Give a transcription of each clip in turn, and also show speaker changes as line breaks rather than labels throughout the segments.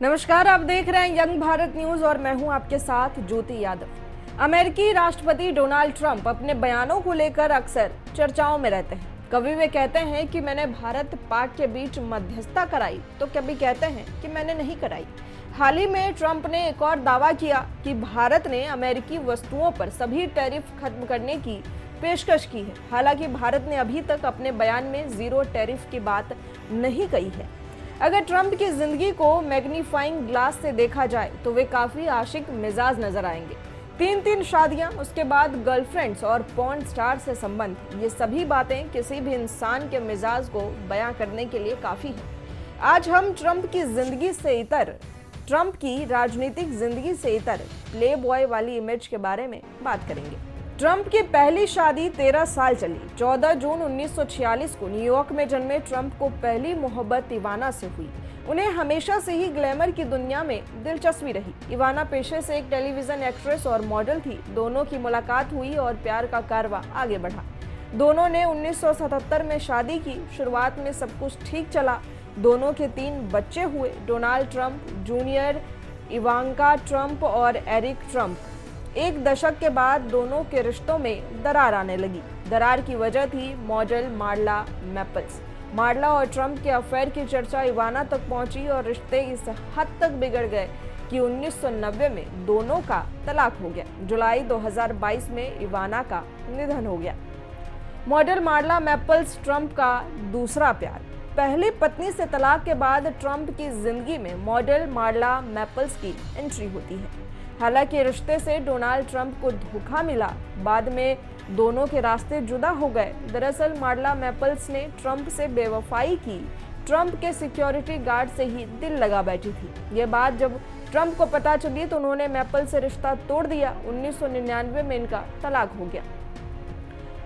नमस्कार, आप देख रहे हैं यंग भारत न्यूज और मैं हूं आपके साथ ज्योति यादव। अमेरिकी राष्ट्रपति डोनाल्ड ट्रंप अपने बयानों को लेकर अक्सर चर्चाओं में रहते हैं। कभी वे कहते हैं कि मैंने भारत पाक के बीच मध्यस्थता कराई, तो कभी कहते हैं कि मैंने नहीं कराई। हाल ही में ट्रंप ने एक और दावा किया कि भारत ने अमेरिकी वस्तुओं पर सभी टैरिफ खत्म करने की पेशकश की है। हालांकि भारत ने अभी तक अपने बयान में जीरो टैरिफ की बात नहीं कही है। अगर ट्रंप की जिंदगी को मैग्नीफाइंग ग्लास से देखा जाए तो वे काफी आशिक मिजाज नजर आएंगे। तीन शादियां, उसके बाद गर्लफ्रेंड्स और पॉर्न स्टार से संबंध, ये सभी बातें किसी भी इंसान के मिजाज को बयां करने के लिए काफी है। आज हम ट्रंप की जिंदगी से इतर, ट्रंप की राजनीतिक जिंदगी से इतर प्ले बॉय वाली इमेज के बारे में बात करेंगे। ट्रंप की पहली शादी 13 साल चली। 14 जून 1946 को न्यूयॉर्क में जन्मे ट्रंप को पहली मोहब्बत इवाना से हुई। उन्हें हमेशा से ही ग्लैमर की दुनिया में दिलचस्पी रही। इवाना पेशे से एक टेलीविजन एक्ट्रेस और मॉडल थी। दोनों की मुलाकात हुई और प्यार का कारवां आगे बढ़ा। दोनों ने 1977 में शादी की। शुरुआत में सब कुछ ठीक चला। दोनों के 3 बच्चे हुए, Donald Trump junior, Ivanka Trump और एरिक ट्रंप। एक दशक के बाद दोनों के रिश्तों में दरार आने लगी। दरार की वजह थी मॉडल मार्ला मैपल्स। मार्ला और ट्रंप के अफेयर की चर्चा इवाना तक पहुंची और रिश्ते इस हद तक बिगड़ गए कि 1990 में दोनों का तलाक हो गया। जुलाई 2022 में इवाना का निधन हो गया। मॉडल मार्ला मैपल्स ट्रंप का दूसरा प्यार। पहली पत्नी से तलाक के बाद ट्रंप की जिंदगी में मॉडल मार्ला मैपल्स की एंट्री होती है। हालांकि रिश्ते से डोनाल्ड ट्रंप को धोखा मिला। बाद में दोनों के रास्ते जुदा हो गए। दरअसल मार्ला मैपल्स ने ट्रंप से बेवफाई की। ट्रंप के सिक्योरिटी गार्ड से ही दिल लगा बैठी थी। ये बात जब ट्रंप को पता चली तो उन्होंने मैपल से रिश्ता तोड़ दिया। 1999 में इनका तलाक हो गया।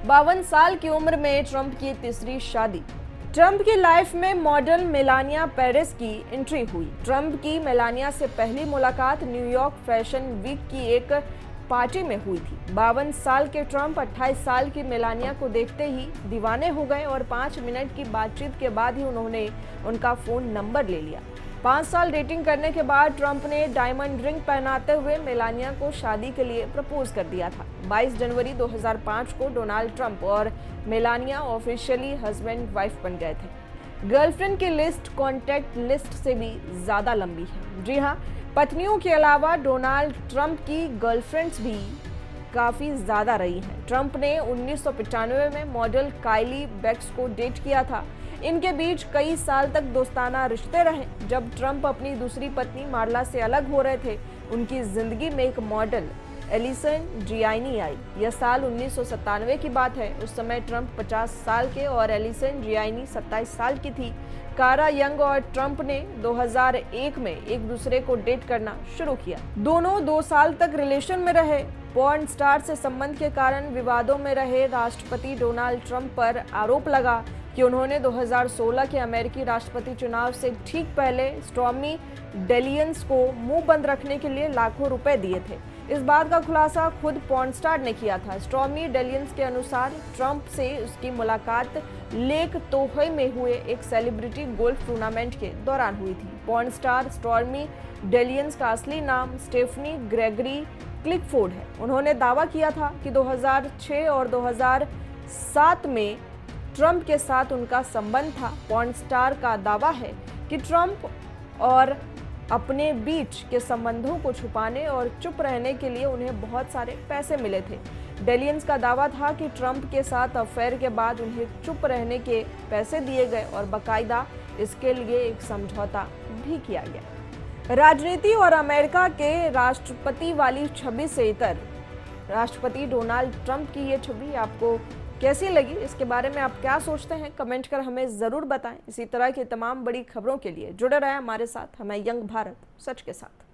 52 साल की उम्र में ट्रंप की तीसरी शादी। ट्रंप की लाइफ में मॉडल मेलानिया पेरेस की एंट्री हुई। ट्रंप की मेलानिया से पहली मुलाकात न्यूयॉर्क फैशन वीक की एक पार्टी में हुई थी। 52 साल के ट्रंप 28 साल की मेलानिया को देखते ही दीवाने हो गए और 5 मिनट की बातचीत के बाद ही उन्होंने उनका फोन नंबर ले लिया। 5 साल डेटिंग करने के बाद ट्रंप ने डायमंड रिंग पहनाते हुए मेलानिया को शादी के लिए प्रपोज कर दिया था। 22 जनवरी 2005 को डोनाल्ड ट्रंप और मेलानिया ऑफिशियली हस्बैंड वाइफ बन गए थे। गर्लफ्रेंड की लिस्ट कॉन्टैक्ट लिस्ट से भी ज्यादा लंबी है। जी हाँ, पत्नियों के अलावा डोनाल्ड ट्रंप की गर्लफ्रेंड्स भी काफी ज्यादा रही हैं। ट्रंप ने 1995 में मॉडल काइली बेक्स को डेट किया था। इनके बीच कई साल तक दोस्ताना रिश्ते रहे। जब ट्रंप अपनी दूसरी पत्नी मार्ला से अलग हो रहे थे, उनकी जिंदगी में एक मॉडल एलिसन जियानी आई। यह साल 1997 की बात है। उस समय ट्रंप 50 साल के और एलिसन जियानी 27 साल की थी। कारा यंग और ट्रंप ने 2001 में एक दूसरे को डेट करना शुरू किया। दोनों 2 साल तक रिलेशन में रहे। पॉर्न स्टार से संबंध के कारण विवादों में रहे राष्ट्रपति डोनाल्ड ट्रंप पर आरोप लगा कि उन्होंने 2016 के अमेरिकी राष्ट्रपति चुनाव से ठीक पहले स्टॉर्मी डेलियंस को मुंह बंद रखने के लिए लाखों रुपए दिए थे। इस बात का खुलासा खुद पॉर्न स्टार ने किया था। स्टॉर्मी डेलियंस के अनुसार ट्रंप से उसकी मुलाकात लेक तोहे में हुए एक सेलिब्रिटी गोल्फ टूर्नामेंट के दौरान हुई थी। पॉर्न स्टार स्टॉर्मी डेलियंस का असली नाम स्टेफनी ग्रेगरी क्लिकफोर्ड है। उन्होंने दावा किया था कि 2006 और 2007 में ट्रंप के साथ उनका संबंध था। पॉर्न स्टार का दावा है कि ट्रंप और अपने बीच के संबंधों को छुपाने और चुप रहने के लिए उन्हें बहुत सारे पैसे मिले थे। डेलियंस का दावा था कि ट्रंप के साथ अफेयर के बाद उन्हें चुप रहने के पैसे दिए गए और बाकायदा इसके लिए एक समझौता भी किया गया। राजनीति और अमेरिका के राष्ट्रपति वाली छवि से इतर राष्ट्रपति डोनाल्ड ट्रंप की ये छवि आपको कैसी लगी? इसके बारे में आप क्या सोचते हैं? कमेंट कर हमें ज़रूर बताएं। इसी तरह की तमाम बड़ी खबरों के लिए जुड़े रहें हमारे साथ। हमें यंग भारत सच के साथ।